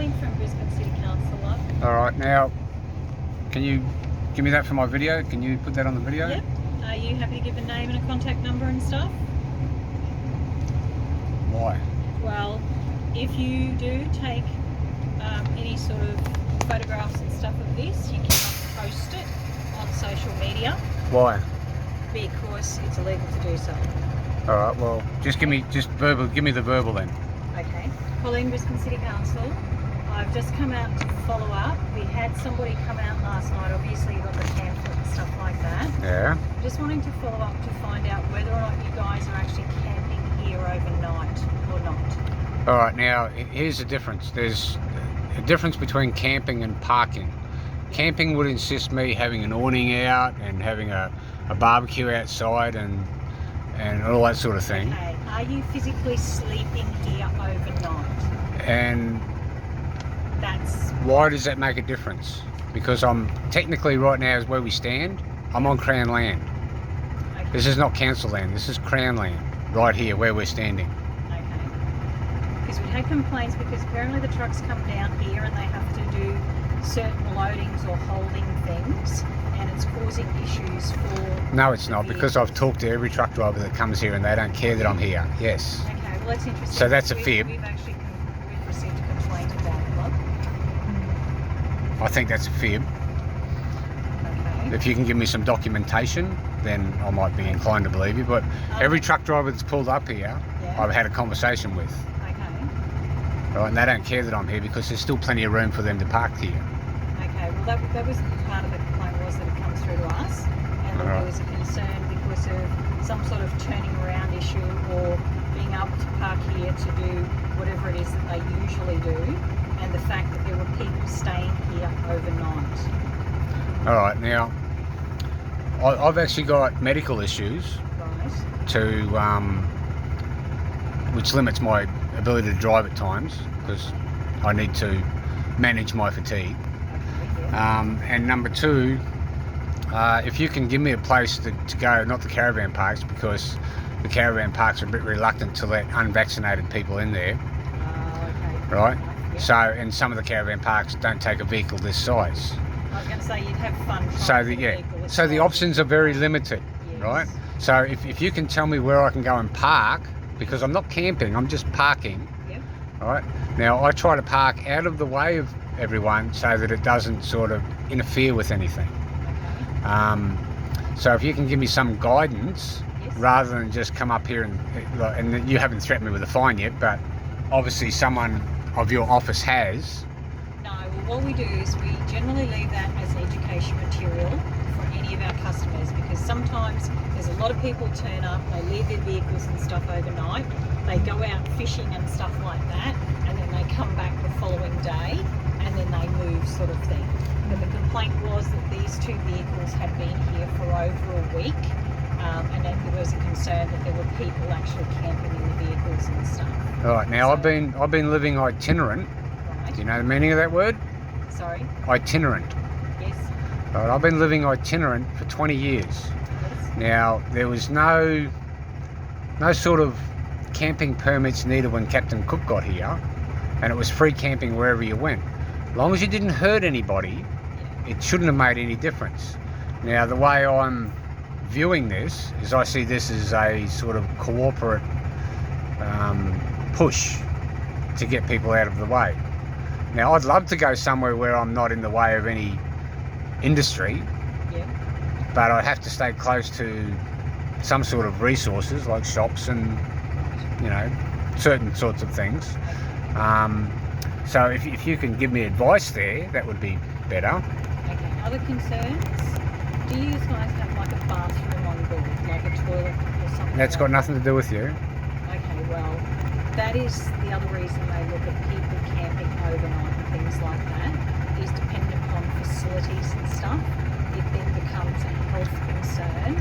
Colleen from Brisbane City Council, love. All right, now, can you give me that for my video? Can you put that on the video? Yep. Are you happy to give a name and a contact number and stuff? Why? Well, if you do take any sort of photographs and stuff of this, you cannot post it on social media. Why? Because it's illegal to do so. All right, well, give me the verbal then. Okay. Colleen, Brisbane City Council. I've just come out to follow up. We had somebody come out last night. Obviously, you got the pamphlet and stuff like that. Yeah. Just wanting to follow up to find out whether or not you guys are actually camping here overnight or not. All right, now, here's the difference. There's a difference between camping and parking. Camping would insist me having an awning out and having a barbecue outside and all that sort of thing. Okay. Are you physically sleeping here overnight? And That's... why does that make a difference? Because I'm technically right now is where we stand. I'm on Crown land. Okay. This is not council land. This is Crown land, right here where we're standing. Okay. Because we had complaints because apparently the trucks come down here and they have to do certain loadings or holding things, and it's causing issues for... No, it's not, because I've talked to every truck driver that comes here and they don't care that I'm here. Yes. Okay, well that's interesting. So that's a fib. We've received a complaint about it, love. I think that's a fib. Okay. If you can give me some documentation, then I might be inclined to believe you. But every truck driver that's pulled up here, Yeah. I've had a conversation with. Okay. Right, and they don't care that I'm here because there's still plenty of room for them to park here. Okay, well that was part of the complaint, was that it comes through to us, and that there was a concern because of some sort of turning around issue or being able to park here to do whatever it is that they usually do, and the fact that there were people staying here overnight. All right, now, I've actually got medical issues Right. which limits my ability to drive at times because I need to manage my fatigue. Okay, yeah. And number two, if you can give me a place to go, not the caravan parks, because the caravan parks are a bit reluctant to let unvaccinated people in there, Okay. right? Yeah. So, and some of the caravan parks don't take a vehicle this size. I was going to say you'd have fun trying So to the, get a yeah, vehicle with so the size. options are very limited, Yes. right? So if you can tell me where I can go and park, because I'm not camping, I'm just parking, Yep. right? Now I try to park out of the way of everyone so that it doesn't sort of interfere with anything. Okay. So if you can give me some guidance, Yes. rather than just come up here and you haven't threatened me with a fine yet, but obviously someone of your office has. No, well, what we do is we generally leave that as education material for any of our customers, because sometimes there's a lot of people turn up, they leave their vehicles and stuff overnight, they go out fishing and stuff like that, and then they come back the following day and then they move, sort of thing. But the complaint was that these two vehicles had been here for over a week, and that there was a concern that there were people actually camping in the vehicles and stuff. All right, now I've been living itinerant. Right? Do you know the meaning of that word? Sorry? Itinerant. Yes? All right, I've been living itinerant for 20 years. Yes? Now, there was no sort of camping permits needed when Captain Cook got here, and it was free camping wherever you went. As long as you didn't hurt anybody, it shouldn't have made any difference. Now, the way I'm viewing this is I see this as a sort of corporate push to get people out of the way. Now, I'd love to go somewhere where I'm not in the way of any industry, Yeah. but I'd have to stay close to some sort of resources like shops and, you know, certain sorts of things. So if you can give me advice there, that would be better. Okay. Other concerns? Do you guys have like a bathroom on board, like a toilet or something? That's got nothing to do with you. Okay, well, that is the other reason they look at people camping overnight and things like that, is dependent upon facilities and stuff. It then becomes a health concern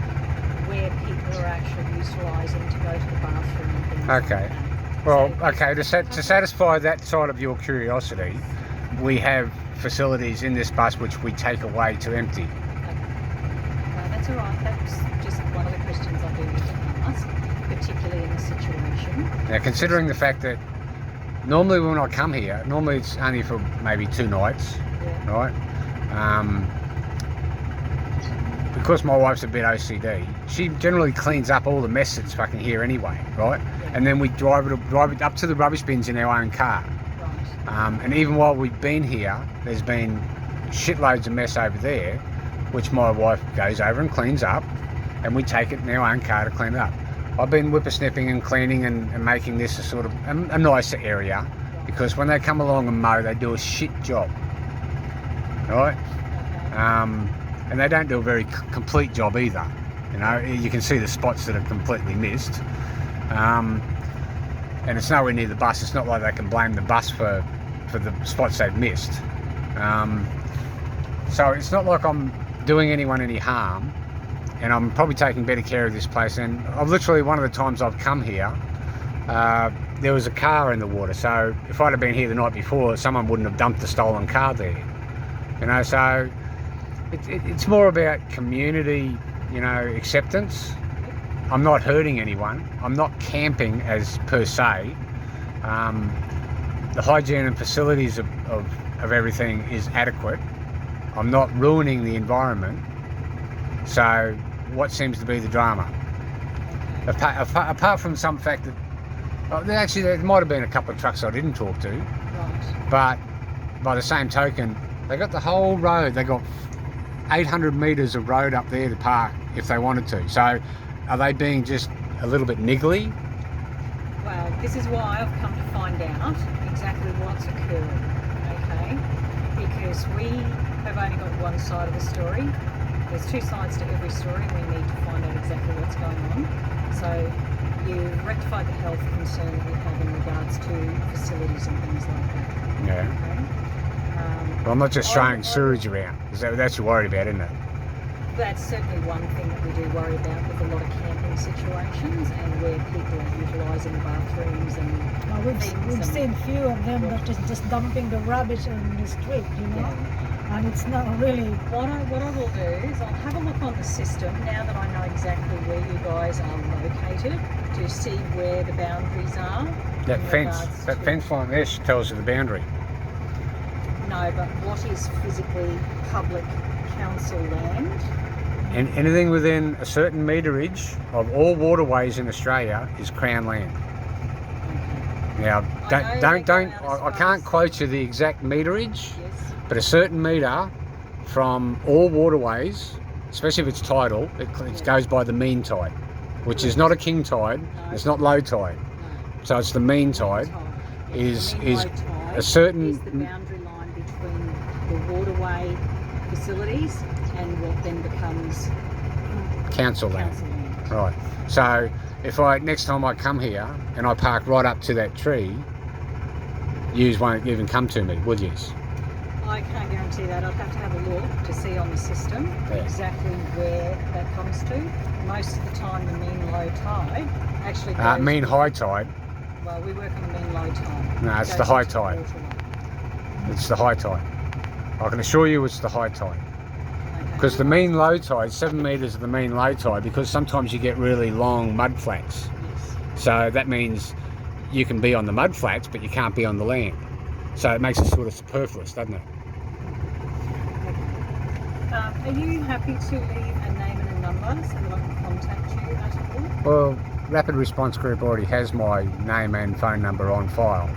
where people are actually utilising to go to the bathroom and things like Okay. that. Well, So- okay, to satisfy that side of your curiosity, we have facilities in this bus which we take away to empty. Okay. No, that's all right. That's just one of the questions I do need to ask, particularly in this situation. Now, considering the fact that normally when I come here, normally it's only for maybe 2 nights, Yeah. right? Because my wife's a bit OCD, she generally cleans up all the mess that's fucking here anyway, right? Yeah. And then we drive it up to the rubbish bins in our own car. Right. And even while we've been here, there's been shitloads of mess over there, which my wife goes over and cleans up, and we take it in our own car to clean it up. I've been whippersnipping and cleaning and making this a sort of a nicer area, because when they come along and mow, they do a shit job, right? Okay. And they don't do a very complete job either. You know, you can see the spots that are completely missed. And it's nowhere near the bus. It's not like they can blame the bus for the spots they've missed. So it's not like I'm doing anyone any harm, and I'm probably taking better care of this place. And I've literally, one of the times I've come here, there was a car in the water. So if I'd have been here the night before, someone wouldn't have dumped the stolen car there. You know, so it's more about community, you know, acceptance. I'm not hurting anyone. I'm not camping as per se. The hygiene and facilities of everything is adequate. I'm not ruining the environment. So what seems to be the drama? Apart from some fact that, actually there might have been a couple of trucks I didn't talk to, Right. but by the same token, they got the whole road. They got 800 metres of road up there to park if they wanted to. So are they being just a little bit niggly? Well, this is why I've come to find out exactly what's occurring, okay? Because we have only got one side of the story. There's 2 sides to every story, and we need to find out exactly what's going on. So you rectified the health concern that we have in regards to facilities and things like that. Yeah. Okay? Well, I'm not just throwing sewage around. That's what you're worried about, isn't it? That's certainly one thing that we do worry about with a lot of camping situations, and where people are utilising bathrooms and We've seen few of them that is just dumping the rubbish on the street, you know, and it's not really. What I will do is I'll have a look on the system now that I know exactly where you guys are located, to see where the boundaries are. That fence line there tells you the boundary. No, but what is physically public council land? And anything within a certain meterage of all waterways in Australia is Crown land. Okay. Now, I can't fast. quote you the exact meterage, Yes. but a certain metre from all waterways, especially if it's tidal, it goes by the mean tide, which is not a king tide, No. it's not low tide. No. So it's the mean tide. Yes, is- the mean is low tide a certain- is the boundary line between the waterway facilities and what then becomes Council land. council land. Right. So if next time I come here and I park right up to that tree, yous won't even come to me, will yous? I can't guarantee that. I'd have to have a look to see on the system Yeah. exactly where that comes to. Most of the time, the mean low tide actually goes Mean with- high tide. Well, we work on the mean low tide. No, it's Goes the high into tide. waterway. It's the high tide. I can assure you it's the high tide. Okay. Because the mean low tide, 7 metres of the mean low tide, because sometimes you get really long mud flats. Yes. So that means you can be on the mud flats, but you can't be on the land. So it makes it sort of superfluous, doesn't it? Are you happy to leave a name and a number so that I can contact you at all? Well, Rapid Response Group already has my name and phone number on file.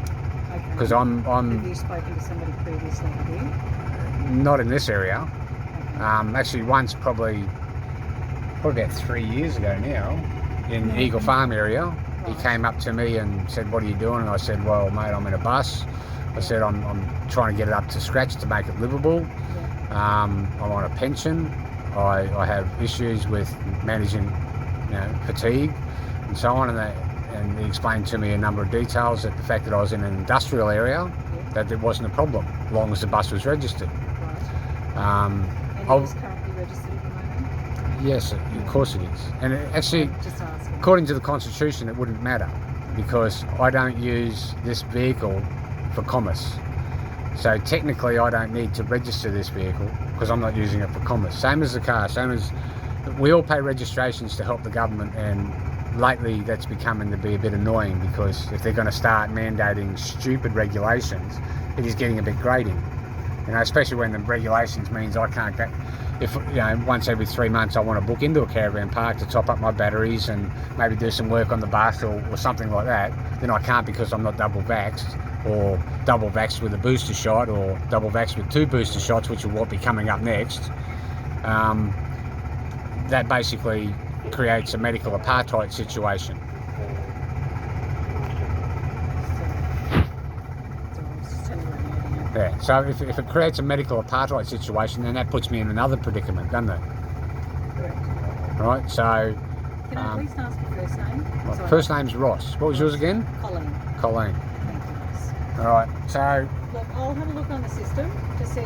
Okay. Because Have I'm you spoken to somebody previously, have you? not in this area. Actually, once probably about 3 years ago now, in Eagle Farm area, he Right. came up to me and said, "What are you doing?" And I said, "Well, mate, I'm in a bus." I said, I'm trying to get it up to scratch to make it livable. Yeah. I'm on a pension. I have issues with managing, fatigue and so on. And he explained to me a number of details, that the fact that I was in an industrial area, Yeah. that it wasn't a problem, as long as the bus was registered. Right. Um, And I'll- it is currently registered at the moment? yes, of course it is. And actually, Just asking. according to the Constitution, it wouldn't matter, because I don't use this vehicle for commerce. So technically I don't need to register this vehicle because I'm not using it for commerce. Same as the car, same as we all pay registrations to help the government and lately that's becoming to be a bit annoying, because if they're going to start mandating stupid regulations, it is getting a bit grating. You know, especially when the regulations means I can't get, if, you know, once every 3 months I want to book into a caravan park to top up my batteries and maybe do some work on the bus or something like that, then I can't because I'm not double vaxxed, or double vaxxed with a booster shot, or double vaxxed with 2 booster shots, which will what be coming up next. That basically creates a medical apartheid situation. Yeah, so if it creates a medical apartheid situation, then that puts me in another predicament, doesn't it? Correct. Right, so... Can I please ask your first name? my Sorry. first name's Ross. What was yours again? Colleen. Colleen. Thank you, Ross. Alright, so... Look, I'll have a look on the system to see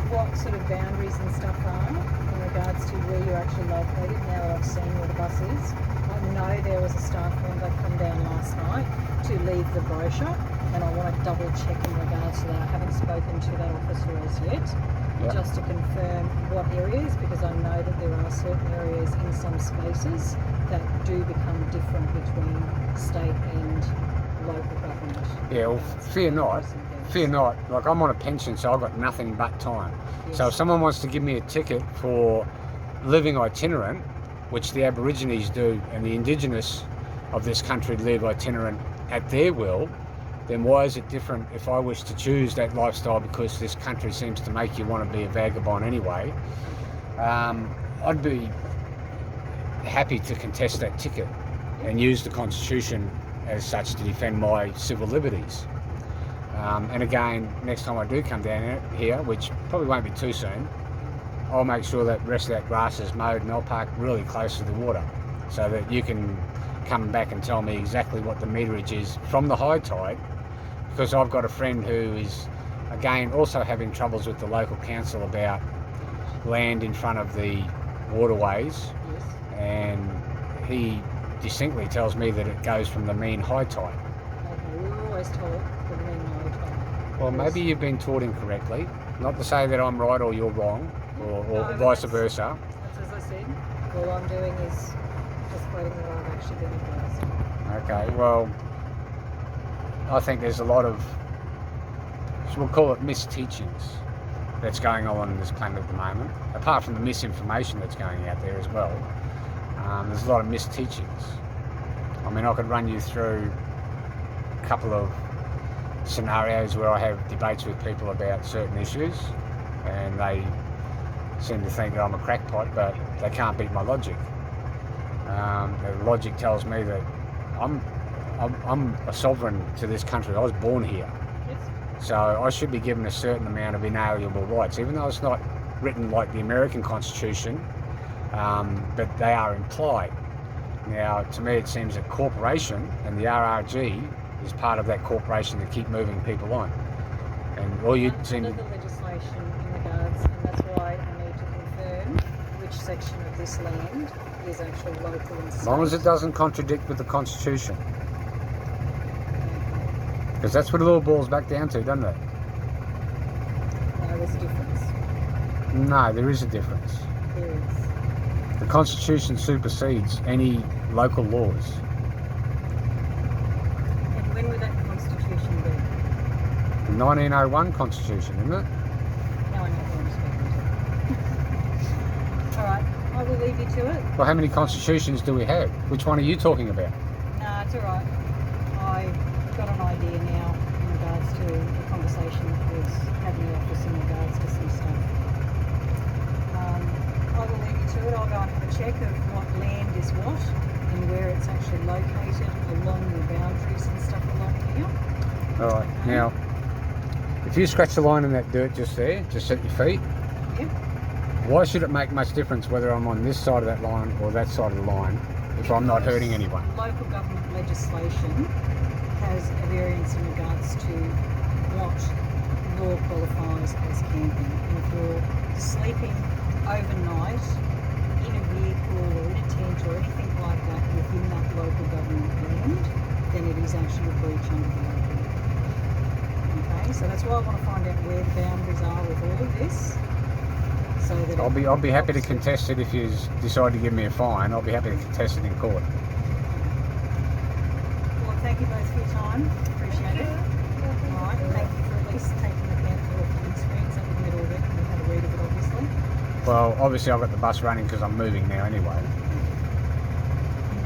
what sort of boundaries and stuff are in regards to where you're actually located now that I've seen where the bus is. I know there was a staff member come down last night to leave the brochure, and I want to double check in regards to that. I haven't spoken to that officer as yet, Yep. just to confirm what areas, because I know that there are certain areas in some spaces that do become different between state and local government. Yeah, well, fear not. Some things. Fear not. Like, I'm on a pension, so I've got nothing but time. Yes. So if someone wants to give me a ticket for living itinerant, which the Aborigines do, and the Indigenous of this country live itinerant at their will, then why is it different if I wish to choose that lifestyle because this country seems to make you want to be a vagabond anyway? I'd be happy to contest that ticket and use the Constitution as such to defend my civil liberties. And again, next time I do come down here, which probably won't be too soon, I'll make sure that the rest of that grass is mowed and I'll park really close to the water so that you can come back and tell me exactly what the meterage is from the high tide, because I've got a friend who is, again, also having troubles with the local council about land in front of the waterways, Yes. and he distinctly tells me that it goes from the mean high tide. Okay, we were always told the mean low tide. Well, maybe you've been taught incorrectly. Not to say that I'm right or you're wrong, or No, vice that's- versa. That's as I said. All I'm doing is just quoting what I've actually been advised. Okay, well, I think there's a lot of, we'll call it misteachings, that's going on this planet at the moment, apart from the misinformation that's going out there as well. There's a lot of misteachings. I mean, I could run you through a couple of scenarios where I have debates with people about certain issues, and they seem to think that I'm a crackpot, but they can't beat my logic. The logic tells me that I'm a sovereign to this country. I was born here, Yes. so I should be given a certain amount of inalienable rights, even though it's not written like the American Constitution, but they are implied. Now, to me, it seems a corporation, and the RRG is part of that corporation to keep moving people on. And all you seem Under the legislation in regards, and that's why I need to confirm which section of this land is actually local and state. as long as it doesn't contradict with the Constitution, because that's what it all boils back down to, doesn't it? No, there's a difference. No, there is a difference. There is. The Constitution supersedes any local laws. And when would that constitution be? The 1901 Constitution, isn't it? Now I know who I'm speaking to. Alright, I will leave you to it. Well, how many constitutions do we have? Which one are you talking about? Nah, it's alright. I've got an idea now in regards to the conversation that was had in the office in regards to some stuff. I will leave you to it. I'll go and have a check of what land is what and where it's actually located along the boundaries and stuff along here. All right. Now, if you scratch the line in that dirt just there, just at your feet, Yep. why should it make much difference whether I'm on this side of that line or that side of the line if I'm not hurting anyone? Local government legislation has a variance in regards to what law qualifies as camping. And if you're sleeping overnight in a vehicle or in a tent or anything like that within that local government land, then it is actually a breach under the local law. Okay, so that's why I want to find out where the boundaries are with all of this. So that I'll be happy to contest it if you decide to give me a fine. I'll be happy to contest it in court. thank you both for your time. Appreciate it. All right, thank you for at least taking the pamphlet off the screens. I didn't read all of it, and we've had a read of it, obviously. Well, obviously I've got the bus running because I'm moving now anyway.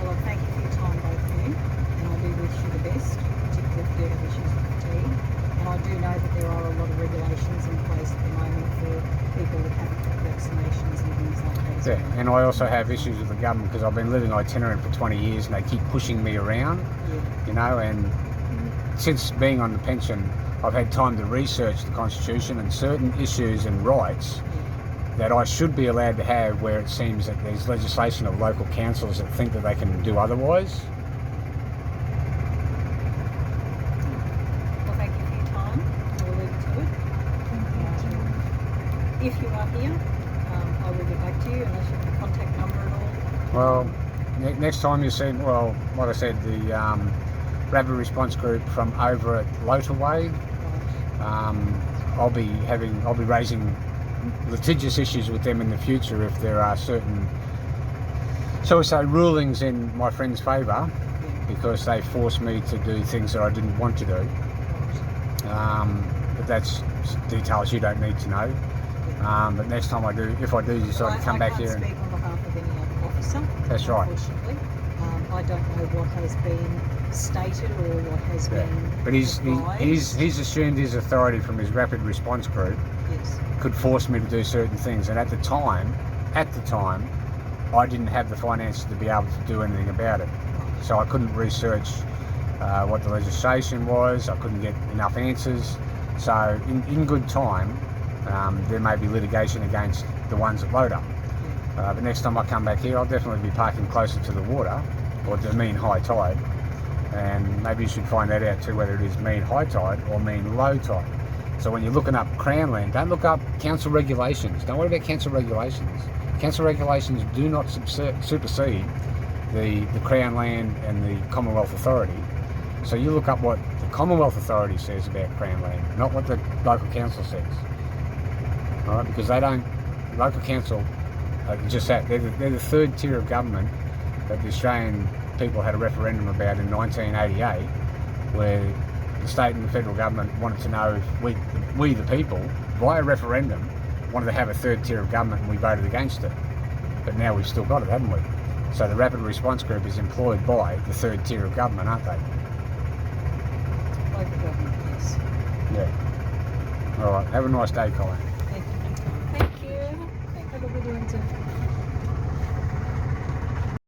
Well, thank you for your time, both of you, and I do wish you the best, particularly if you do have issues with fatigue. And I do know that there are a lot of regulations in place at the moment for people that haven't got vaccinations and things like that. as Yeah, well. and I also have issues with the government because I've been living itinerant for 20 years and they keep pushing me around, Yeah. you know, and since being on the pension, I've had time to research the Constitution and certain issues and rights that I should be allowed to have, where it seems that there's legislation of local councils that think that they can do otherwise. Well, thank you for your time. I will leave it to it. If you are here, I will get back to you unless you have a contact number at all. Well, next time you see, well, like I said, the Rapid Response Group from over at Lotaway, I'll be raising litigious issues with them in the future if there are certain, shall we say, rulings in my friend's favour, because they forced me to do things that I didn't want to do. But that's details you don't need to know. But next time if I do decide to come back here, I can't speak on behalf of any other officer. That's right. Unfortunately, I don't know what has been stated or what has been. But he's advised. assumed his authority from his Rapid Response Group Yes. could force me to do certain things, and at the time, I didn't have the finances to be able to do anything about it. So I couldn't research what the legislation was. I couldn't get enough answers. So in good time, there may be litigation against the ones at Loader. But next time I come back here, I'll definitely be parking closer to the water, or to mean high tide. And maybe you should find that out too, whether it is mean high tide or mean low tide. So when you're looking up Crown land, don't look up council regulations. Don't worry about council regulations. Council regulations do not supersede the Crown land and the Commonwealth Authority. So you look up what the Commonwealth Authority says about Crown land, not what the local council says. All right, because they don't. Local council just that they're the third tier of government that the Australian people had a referendum about in 1988, where the state and the federal government wanted to know if we the people, via referendum, wanted to have a third tier of government, and we voted against it. But now we've still got it, haven't we? So the Rapid Response Group is employed by the third tier of government, aren't they? Local government, yes. Yeah. All right. Have a nice day, Colin. Thank you. Thank you. Have a good one too.